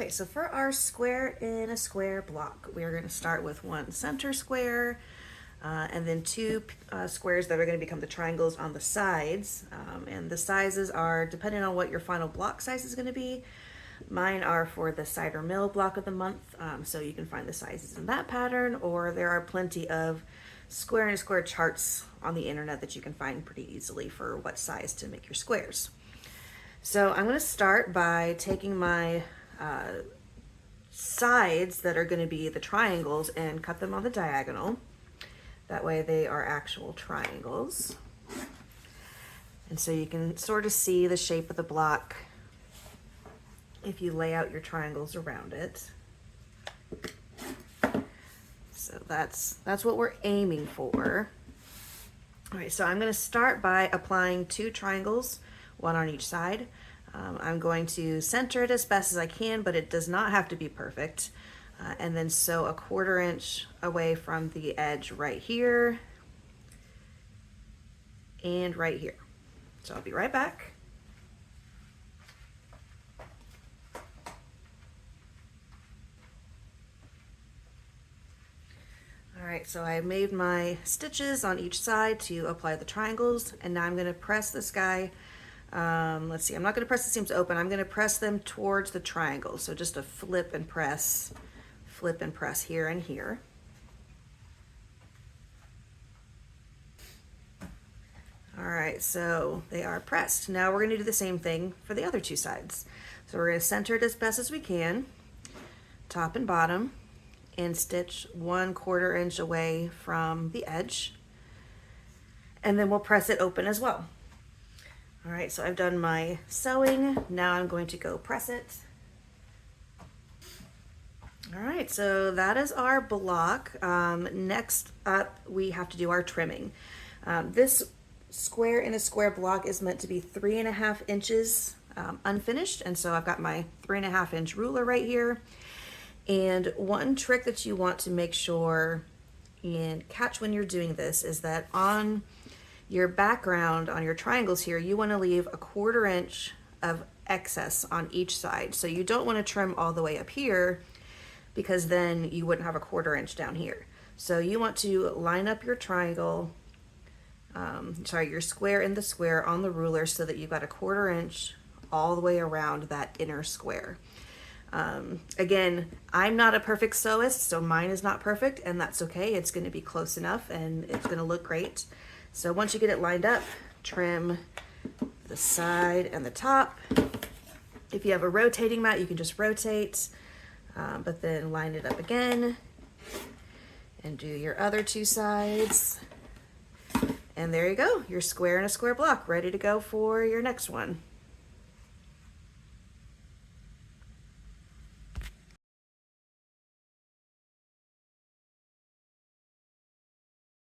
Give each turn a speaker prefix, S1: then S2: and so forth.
S1: Okay, so for our square in a square block, we are going to start with one center square and then two squares that are going to become the triangles on the sides. And the sizes are depending on what your final block size is going to be. Mine are for the cider mill block of the month, so you can find the sizes in that pattern, or there are plenty of square in a square charts on the internet that you can find pretty easily for what size to make your squares. So I'm going to start by taking my sides that are going to be the triangles and cut them on the diagonal. That way they are actual triangles. And so you can sort of see the shape of the block if you lay out your triangles around it. So that's what we're aiming for. All right, so I'm going to start by applying two triangles, one on each side. I'm going to center it as best as I can, but it does not have to be perfect. And then sew a 1/4 inch away from the edge right here and right here. So I'll be right back. All right, so I made my stitches on each side to apply the triangles, and now I'm going to press this guy. Let's see, I'm not going to press the seams open. I'm going to press them towards the triangle. So just a flip and press here and here. All right, so they are pressed. Now we're going to do the same thing for the other two sides. So we're going to center it as best as we can, top and bottom, and stitch 1/4 inch away from the edge. And then we'll press it open as well. All right, so I've done my sewing. Now I'm going to go press it. All right, so that is our block. Next up, we have to do our trimming. This square in a square block is meant to be 3.5 inches unfinished, and so I've got my 3.5 inch ruler right here. And one trick that you want to make sure and catch when you're doing this is that on your background, on your triangles here, you want to leave a 1/4 inch of excess on each side. So you don't want to trim all the way up here, because then you wouldn't have a 1/4 inch down here. So you want to line up your triangle, your square in the square on the ruler so that you've got a 1/4 inch all the way around that inner square. Again, I'm not a perfect sewist, so mine is not perfect, and that's okay. It's going to be close enough and it's going to look great. So once you get it lined up, trim the side and the top. If you have a rotating mat, you can just rotate, but then line it up again and do your other two sides. And there you go, your square in a square block, ready to go for your next one.